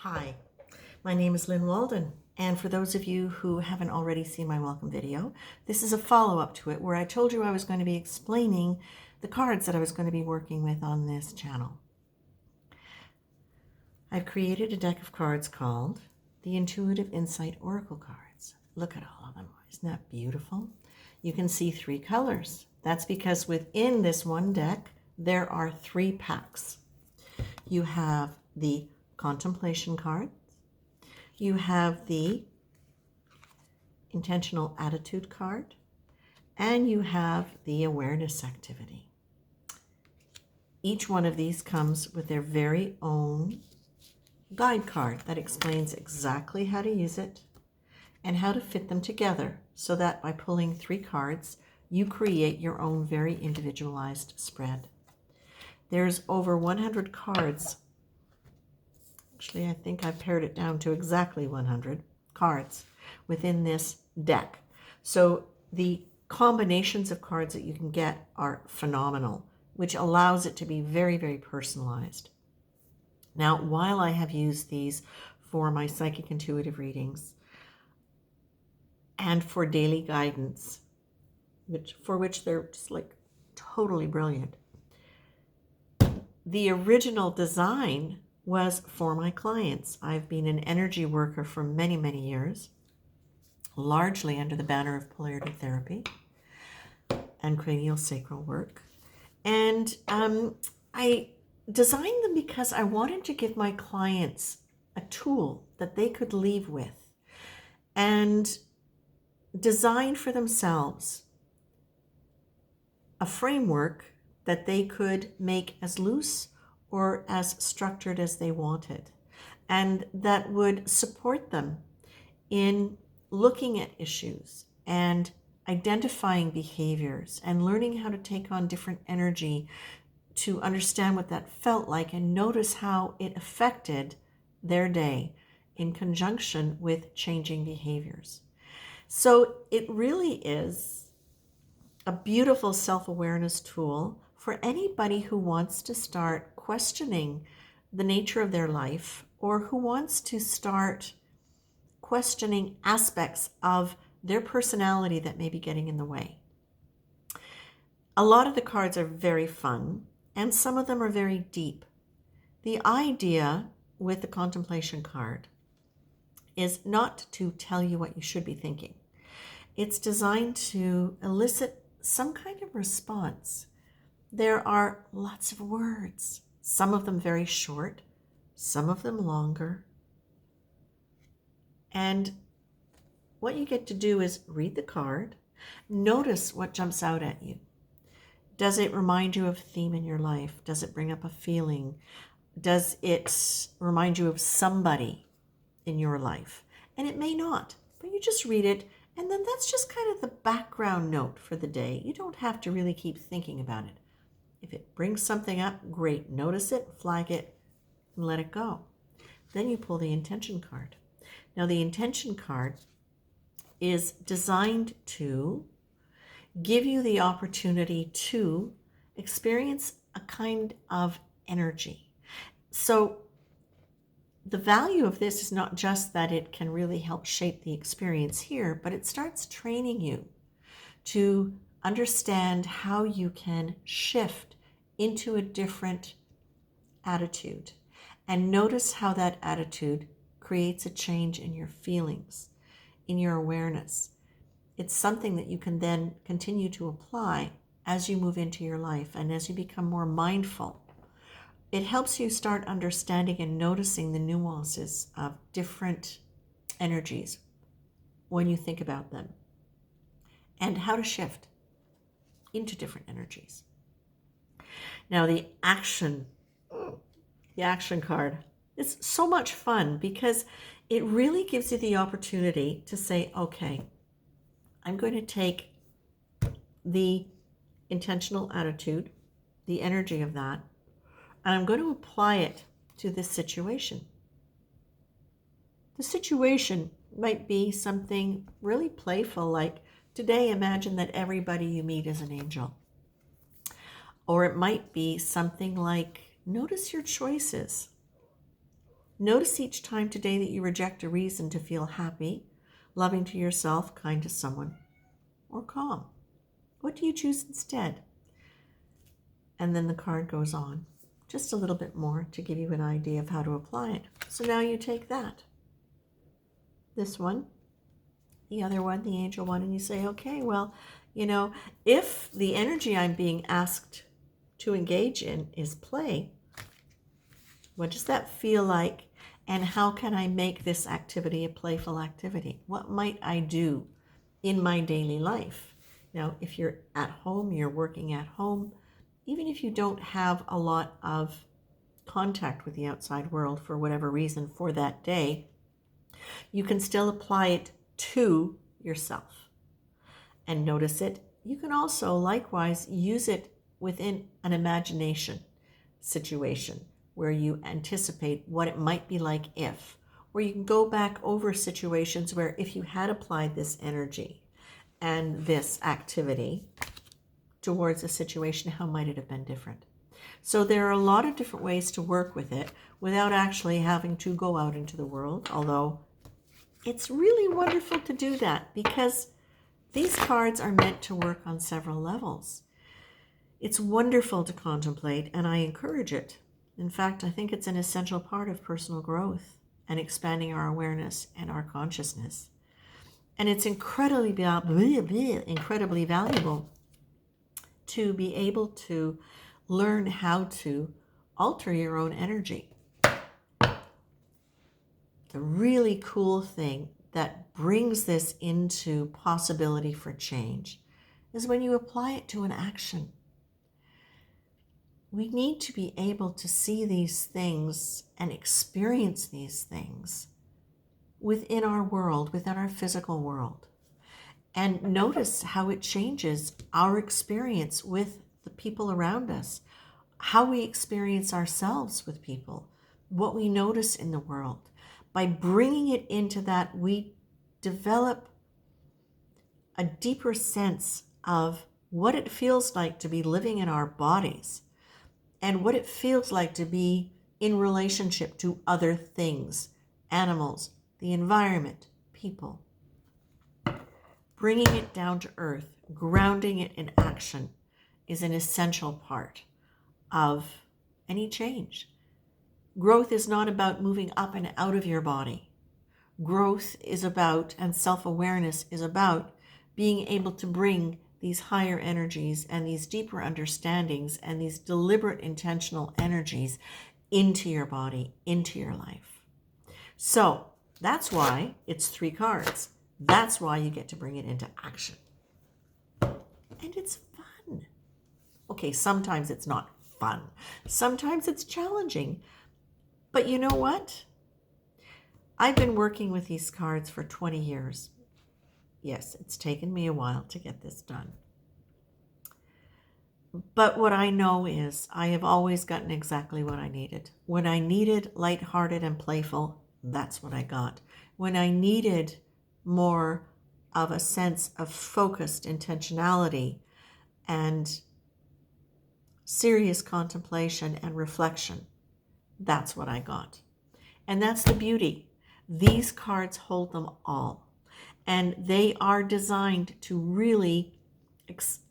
Hi, my name is Lynn Walden, and for those of you who haven't already seen my welcome video, this is a follow-up to it where I told you I was going to be explaining the cards that I was going to be working with on this channel. I've created a deck of cards called the Intuitive Insight Oracle cards. Look at all of them. Isn't that beautiful? You can see 3 colors. That's because within this one deck, there are 3 packs. You have the Contemplation card, you have the Intentional Attitude card, and you have the Awareness activity. Each one of these comes with their very own guide card that explains exactly how to use it and how to fit them together so that by pulling 3 cards, you create your own very individualized spread. There's over 100 cards. Actually, I think I've pared it down to exactly 100 cards within this deck. So the combinations of cards that you can get are phenomenal, which allows it to be very, very personalized. Now, while I have used these for my psychic intuitive readings and for daily guidance, for which they're just like totally brilliant, the original design was for my clients. I've been an energy worker for many, many years, largely under the banner of polarity therapy and cranial sacral work. And I designed them because I wanted to give my clients a tool that they could leave with and design for themselves a framework that they could make as loose or as structured as they wanted, and that would support them in looking at issues and identifying behaviors and learning how to take on different energy to understand what that felt like and notice how it affected their day in conjunction with changing behaviors. So it really is a beautiful self-awareness tool for anybody who wants to start questioning the nature of their life or who wants to start questioning aspects of their personality that may be getting in the way. A lot of the cards are very fun, and some of them are very deep. The idea with the Contemplation card is not to tell you what you should be thinking. It's designed to elicit some kind of response. There are lots of words, some of them very short, some of them longer. And what you get to do is read the card, notice what jumps out at you. Does it remind you of a theme in your life? Does it bring up a feeling? Does it remind you of somebody in your life? And it may not, but you just read it, and then that's just kind of the background note for the day. You don't have to really keep thinking about it. If it brings something up, great. Notice it, flag it, and let it go. Then you pull the intention card. Now, the intention card is designed to give you the opportunity to experience a kind of energy. So the value of this is not just that it can really help shape the experience here, but it starts training you to understand how you can shift into a different attitude and notice how that attitude creates a change in your feelings, in your awareness. It's something that you can then continue to apply as you move into your life and as you become more mindful. It helps you start understanding and noticing the nuances of different energies when you think about them and how to shift into different energies. Now, the action card is so much fun because it really gives you the opportunity to say, okay, I'm going to take the intentional attitude, the energy of that, and I'm going to apply it to this situation. The situation might be something really playful, like today, imagine that everybody you meet is an angel. Or it might be something like, notice your choices. Notice each time today that you reject a reason to feel happy, loving to yourself, kind to someone, or calm. What do you choose instead? And then the card goes on just a little bit more to give you an idea of how to apply it. So now you take that, this one, the other one, the angel one, and you say, okay, well, if the energy I'm being asked to engage in is play, what does that feel like? And how can I make this activity a playful activity? What might I do in my daily life? Now, if you're at home, you're working at home, even if you don't have a lot of contact with the outside world for whatever reason for that day, you can still apply it to yourself and notice it. You can also likewise use it within an imagination situation where you anticipate what it might be like if, or you can go back over situations where if you had applied this energy and this activity towards a situation, how might it have been different? So there are a lot of different ways to work with it without actually having to go out into the world, although it's really wonderful to do that because these cards are meant to work on several levels. It's wonderful to contemplate, and I encourage it. In fact, I think it's an essential part of personal growth and expanding our awareness and our consciousness. And it's incredibly valuable to be able to learn how to alter your own energy. The really cool thing that brings this into possibility for change is when you apply it to an action. We need to be able to see these things and experience these things within our world, within our physical world, and notice how it changes our experience with the people around us, how we experience ourselves with people, what we notice in the world. By bringing it into that, we develop a deeper sense of what it feels like to be living in our bodies and what it feels like to be in relationship to other things, animals, the environment, people. Bringing it down to earth, grounding it in action is an essential part of any change. Growth is not about moving up and out of your body. Growth is about, and self-awareness is about, being able to bring these higher energies and these deeper understandings and these deliberate intentional energies into your body, into your life. So that's why it's 3 cards. That's why you get to bring it into action. And it's fun. Okay, sometimes it's not fun. Sometimes it's challenging. But you know what? I've been working with these cards for 20 years. Yes, it's taken me a while to get this done. But what I know is I have always gotten exactly what I needed. When I needed lighthearted and playful, that's what I got. When I needed more of a sense of focused intentionality and serious contemplation and reflection, that's what I got. And that's the beauty. These cards hold them all. And they are designed to really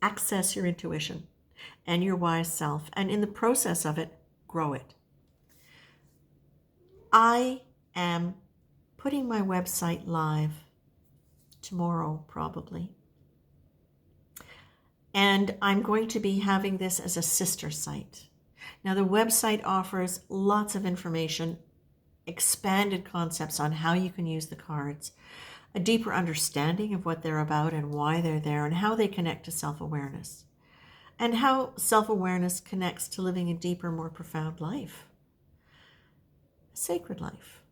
access your intuition and your wise self, and in the process of it, grow it. I am putting my website live tomorrow, probably. And I'm going to be having this as a sister site. Now, the website offers lots of information, expanded concepts on how you can use the cards, a deeper understanding of what they're about and why they're there, and how they connect to self-awareness, and how self-awareness connects to living a deeper, more profound life, a sacred life,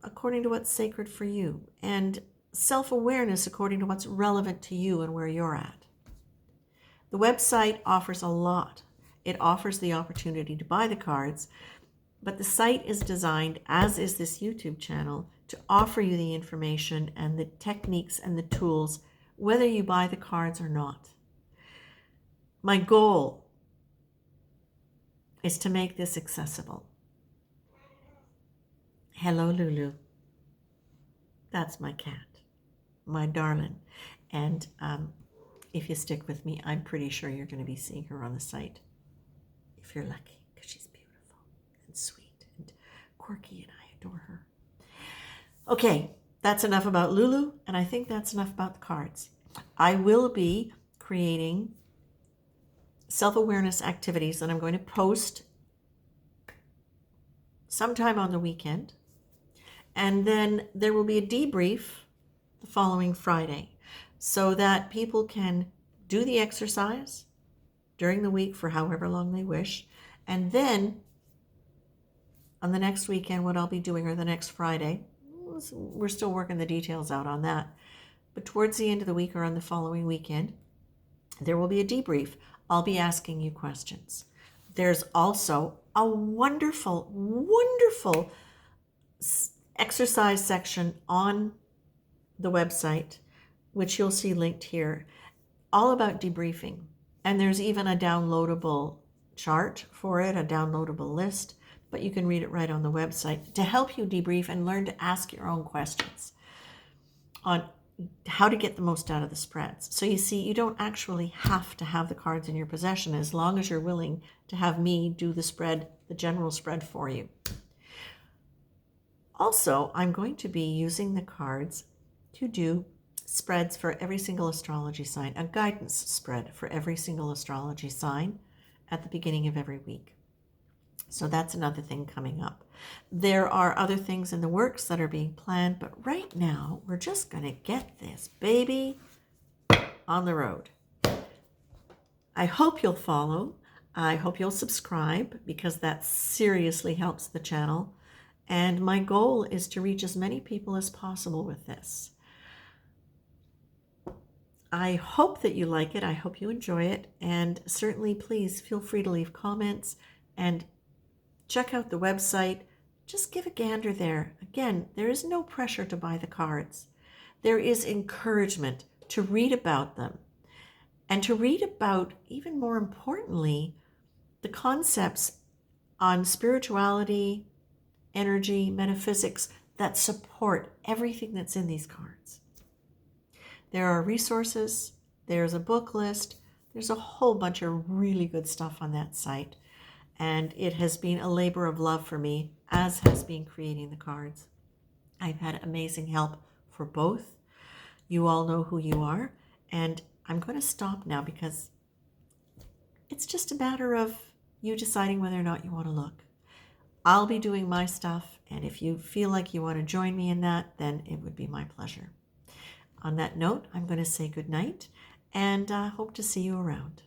according to what's sacred for you, and self-awareness according to what's relevant to you and where you're at. The website offers a lot. It offers the opportunity to buy the cards, but the site is designed, as is this YouTube channel, to offer you the information and the techniques and the tools, whether you buy the cards or not. My goal is to make this accessible. Hello, Lulu. That's my cat, my darling. And if you stick with me, I'm pretty sure you're going to be seeing her on the site, if you're lucky, because she's beautiful and sweet and quirky, and I adore her. Okay, that's enough about Lulu, and I think that's enough about the cards. I will be creating self-awareness activities that I'm going to post sometime on the weekend. And then there will be a debrief the following Friday so that people can do the exercise during the week for however long they wish. And then on the next weekend, what I'll be doing, or the next Friday, we're still working the details out on that. But towards the end of the week or on the following weekend, there will be a debrief. I'll be asking you questions. There's also a wonderful, wonderful exercise section on the website, which you'll see linked here, all about debriefing. And there's even a downloadable chart for it, a downloadable list, but you can read it right on the website to help you debrief and learn to ask your own questions on how to get the most out of the spreads. So you see, you don't actually have to have the cards in your possession as long as you're willing to have me do the spread, the general spread for you. Also, I'm going to be using the cards to do spreads for every single astrology sign, a guidance spread for every single astrology sign at the beginning of every week. So that's another thing coming up. There are other things in the works that are being planned, but right now we're just going to get this baby on the road. I hope you'll follow. I hope you'll subscribe, because that seriously helps the channel. And my goal is to reach as many people as possible with this. I hope that you like it. I hope you enjoy it. And certainly, please feel free to leave comments and check out the website. Just give a gander there. Again, there is no pressure to buy the cards. There is encouragement to read about them and to read about, even more importantly, the concepts on spirituality, energy, metaphysics that support everything that's in these cards. There are resources, there's a book list, there's a whole bunch of really good stuff on that site. And it has been a labor of love for me, as has been creating the cards. I've had amazing help for both. You all know who you are. And I'm going to stop now, because it's just a matter of you deciding whether or not you want to look. I'll be doing my stuff, and if you feel like you want to join me in that, then it would be my pleasure. On that note, I'm going to say good night, and hope to see you around.